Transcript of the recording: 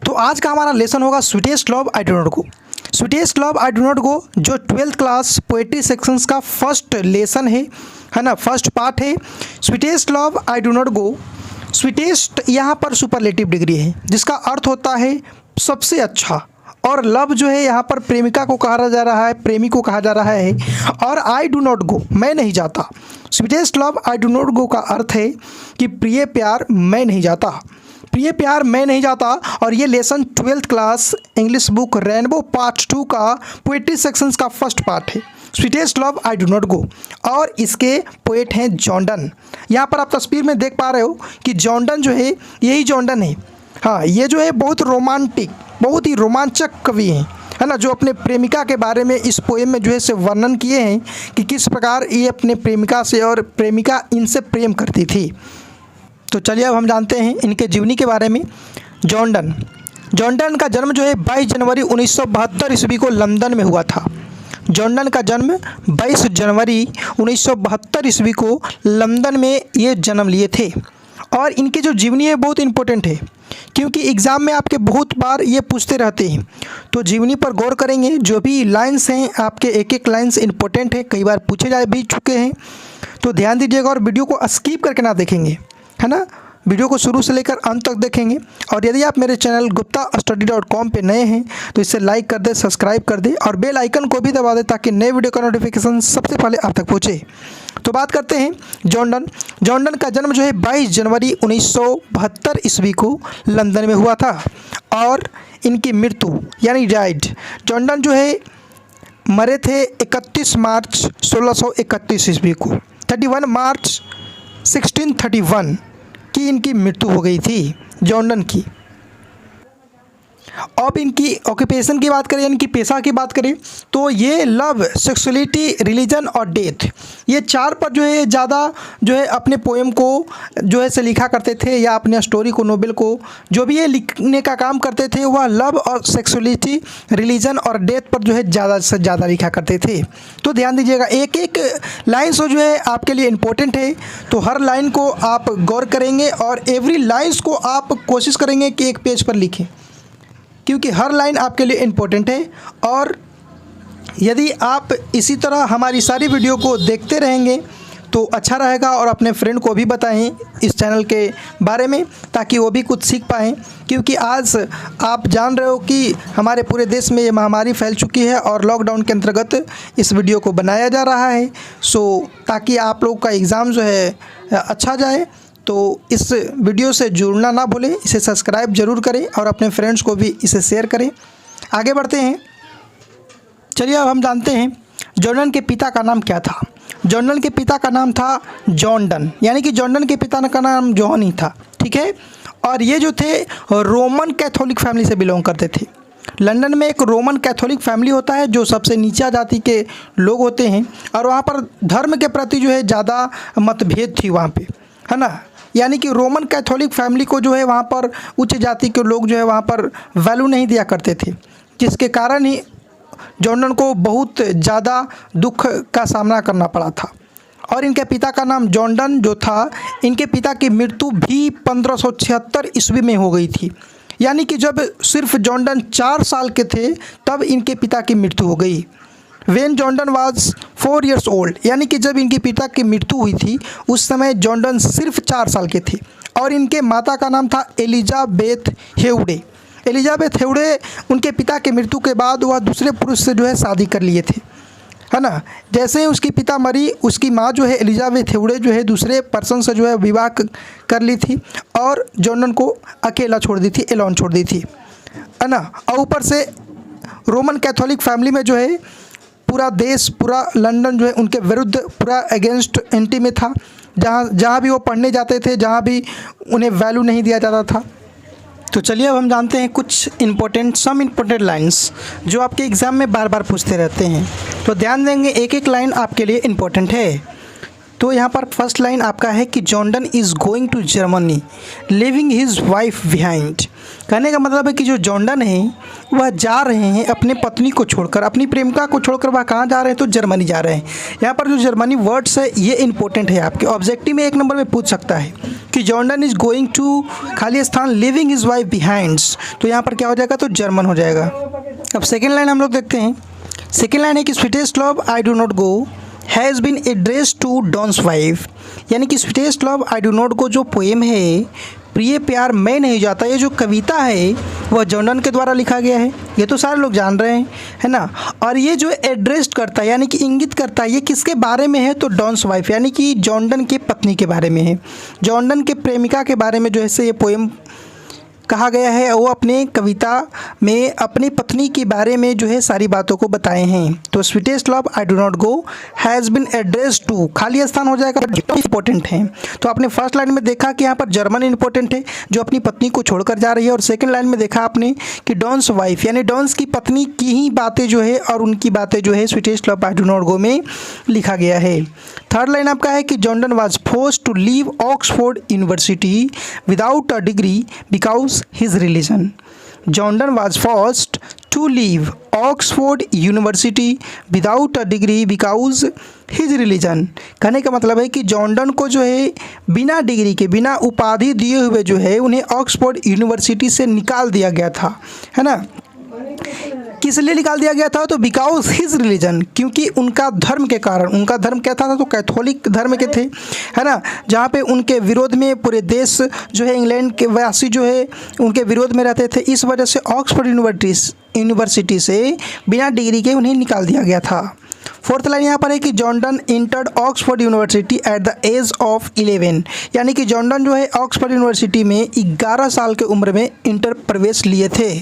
तो आज का हमारा लेसन होगा sweetest love I do not go. Sweetest love I do not go जो 12th क्लास पोएट्री सेक्शंस का फर्स्ट लेसन है ना, फर्स्ट पार्ट है। Sweetest love I do not go, sweetest यहाँ पर सुपरलेटिव डिग्री है जिसका अर्थ होता है सबसे अच्छा, और लव जो है यहाँ पर प्रेमिका को कहा जा रहा है, प्रेमी को कहा जा रहा है। और आई डू नॉट गो, मैं नहीं जाता। Sweetest love I do not गो का अर्थ है कि प्रिय प्यार मैं नहीं जाता, प्रिय प्यार मैं नहीं जाता। और ये lesson 12th class English book rainbow part 2 का पोएट्री सेक्शंस का फर्स्ट पार्ट है, sweetest love I do not गो। और इसके पोएट हैं जॉन डन। यहाँ पर आप तस्वीर में देख पा रहे हो कि जॉन डन जो है यही जॉन डन है। हाँ, ये जो है बहुत रोमांटिक, बहुत ही रोमांचक कवि हैं, है ना, जो अपने प्रेमिका के बारे में इस पोएम में जो है से वर्णन किए हैं कि किस प्रकार ये अपने प्रेमिका से और प्रेमिका इनसे प्रेम करती थी। तो चलिए अब हम जानते हैं इनके जीवनी के बारे में। जॉन डन का जन्म जो है 22 जनवरी 1972 ईस्वी को लंदन में हुआ था। जॉन डन का जन्म 22 जनवरी 1972 ईस्वी को लंदन में ये जन्म लिए थे। और इनकी जो जीवनी है बहुत इंपॉर्टेंट है क्योंकि एग्ज़ाम में आपके बहुत बार ये पूछते रहते हैं। तो जीवनी पर गौर करेंगे, जो भी लाइन्स हैं आपके एक एक लाइन्स इंपॉर्टेंट है, कई बार पूछे जा भी चुके हैं। तो ध्यान दीजिएगा और वीडियो को स्किप करके ना देखेंगे, है ना, वीडियो को शुरू से लेकर अंत तक देखेंगे। और यदि आप मेरे चैनल guptastudy.com पे नए हैं तो इसे लाइक कर दे, सब्सक्राइब कर दे और बेल आइकन को भी दबा दे ताकि नए वीडियो का नोटिफिकेशन सबसे पहले आप तक पहुँचे। तो बात करते हैं जॉन डन का जन्म जो है 22 जनवरी 1972 ईस्वी को लंदन में हुआ था। और इनकी मृत्यु यानी डाइड, जॉन डन जो है मरे थे 31 मार्च 1631 ईस्वी को। 31 मार्च 1631 की इनकी मृत्यु हो गई थी जॉन डन की। अब इनकी ऑक्यूपेशन की बात करें, इनकी पेशा की बात करें तो ये लव, सेक्सुअलिटी, रिलीजन और डेथ, ये 4 पर जो है ज़्यादा जो है अपने पोएम को जो है से लिखा करते थे, या अपने स्टोरी को, नोवेल को जो भी ये लिखने का काम करते थे वह लव और सेक्सुअलिटी, रिलीजन और डेथ पर जो है ज़्यादा से ज़्यादा लिखा करते थे। तो ध्यान दीजिएगा, एक एक लाइन जो है आपके लिए इम्पोर्टेंट है, तो हर लाइन को आप गौर करेंगे और एवरी लाइन्स को आप कोशिश करेंगे कि एक पेज पर लिखें क्योंकि हर लाइन आपके लिए इम्पोर्टेंट है। और यदि आप इसी तरह हमारी सारी वीडियो को देखते रहेंगे तो अच्छा रहेगा, और अपने फ्रेंड को भी बताएं इस चैनल के बारे में ताकि वो भी कुछ सीख पाएँ। क्योंकि आज आप जान रहे हो कि हमारे पूरे देश में ये महामारी फैल चुकी है और लॉकडाउन के अंतर्गत इस वीडियो को बनाया जा रहा है, सो ताकि आप लोग का एग्ज़ाम जो है अच्छा जाए। तो इस वीडियो से जुड़ना ना भूलें, इसे सब्सक्राइब जरूर करें और अपने फ्रेंड्स को भी इसे शेयर करें। आगे बढ़ते हैं, चलिए अब हम जानते हैं जॉन डन के पिता का नाम क्या था। जॉन डन के पिता का नाम था जॉन डन, यानी कि जॉन डन के पिता का नाम जॉन ही था, ठीक है। और ये जो थे रोमन कैथोलिक फैमिली से बिलोंग करते थे। लंदन में एक रोमन कैथोलिक फैमिली होता है जो सबसे नीचा जाति के लोग होते हैं, और वहाँ पर धर्म के प्रति जो है ज़्यादा मतभेद थी वहाँ पे, है ना। यानी कि रोमन कैथोलिक फैमिली को जो है वहाँ पर उच्च जाति के लोग जो है वहाँ पर वैल्यू नहीं दिया करते थे, जिसके कारण ही जॉन डन को बहुत ज़्यादा दुख का सामना करना पड़ा था। और इनके पिता का नाम जॉन डन जो था, इनके पिता की मृत्यु भी 1576 ईस्वी में हो गई थी। यानी कि जब सिर्फ जॉन डन 4 साल के थे तब इनके पिता की मृत्यु हो गई। When John Donne was 4 years old, यानी कि जब इनके पिता की मृत्यु हुई थी उस समय जॉन डन सिर्फ 4 साल के थे। और इनके माता का नाम था एलिजाबेथ हेवडे। एलिजाबेथ हेवडे उनके पिता की मृत्यु के बाद वह दूसरे पुरुष से जो है शादी कर लिए थे, है ना। जैसे ही उसकी पिता मरी, उसकी माँ जो है एलिजाबेथ हेवडे जो है दूसरे पर्सन से जो है विवाह कर ली थी और जॉन डन को अकेला छोड़ दी थी, एलोन छोड़ दी थी, है ना। और ऊपर से रोमन कैथोलिक फैमिली में जो है पूरा देश, पूरा लंदन जो है उनके विरुद्ध पूरा अगेंस्ट एंटी में था। जहाँ भी वो पढ़ने जाते थे, जहाँ भी उन्हें वैल्यू नहीं दिया जाता था। तो चलिए अब हम जानते हैं कुछ सम इम्पोर्टेंट लाइंस जो आपके एग्ज़ाम में बार बार पूछते रहते हैं। तो ध्यान देंगे, एक एक लाइन आपके लिए इम्पोर्टेंट है। तो यहाँ पर फर्स्ट लाइन आपका है कि John is going to Germany living his wife behind. कहने का मतलब है कि जो जॉन है वह जा रहे हैं अपने पत्नी को छोड़कर, अपनी प्रेमिका को छोड़कर वह कहाँ जा रहे हैं, तो जर्मनी जा रहे हैं। यहाँ पर जो जर्मनी वर्ड्स है ये इंपॉर्टेंट है, आपके ऑब्जेक्टिव में 1 नंबर में पूछ सकता है कि जॉन इज़ गोइंग टू खाली स्थान लिविंग हिज वाइफ बिहाइंड्स, तो यहाँ पर क्या हो जाएगा, तो जर्मन हो जाएगा। अब सेकेंड लाइन हम लोग देखते हैं। सेकेंड लाइन है कि sweetest love I do not go has been address to Donne's wife, यानी कि sweetest love I do not go जो पोएम है, प्रिय प्यार मैं नहीं जाता, ये जो कविता है वह जॉन के द्वारा लिखा गया है, ये तो सारे लोग जान रहे हैं, है ना। और ये जो एड्रेस करता है यानी कि इंगित करता है, ये किसके बारे में है, तो डॉन्स वाइफ यानी कि जॉन के पत्नी के बारे में है, जॉन के प्रेमिका के बारे में जो है से ये पोएम कहा गया है। वो अपने कविता में अपनी पत्नी के बारे में जो है सारी बातों को बताए हैं। तो sweetest love I do not go has been address to खाली स्थान हो जाएगा, इंपॉर्टेंट है। तो आपने फर्स्ट लाइन में देखा कि यहाँ पर जर्मन इंपॉर्टेंट है जो अपनी पत्नी को छोड़कर जा रही है, और सेकंड लाइन में देखा आपने कि डॉन्स वाइफ यानी डॉन्स की पत्नी की ही बातें जो है और उनकी बातें जो है sweetest love I do not go में लिखा गया है। थर्ड लाइन आपका है कि John was forced to leave Oxford University without a degree because his religion. Jordan was forced to leave Oxford University without a degree because his religion. कहने का मतलब है कि जॉन को जो है बिना डिग्री के, बिना उपाधि दिए हुए जो है उन्हें ऑक्सफोर्ड यूनिवर्सिटी से निकाल दिया गया था, है ना। किस लिए निकाल दिया गया था, तो बिकॉज हिज रिलीजन, क्योंकि उनका धर्म के कारण। उनका धर्म क्या था, तो कैथोलिक धर्म के थे, है ना, जहाँ पे उनके विरोध में पूरे देश जो है इंग्लैंड के वासी जो है उनके विरोध में रहते थे। इस वजह से ऑक्सफोर्ड यूनिवर्सिटी से बिना डिग्री के उन्हें निकाल दिया गया था। फोर्थ लाइन यहाँ पर है कि John entered Oxford University at the age of 11, यानी कि जॉन जो है ऑक्सफोर्ड यूनिवर्सिटी में 11 साल के उम्र में इंटर प्रवेश लिए थे।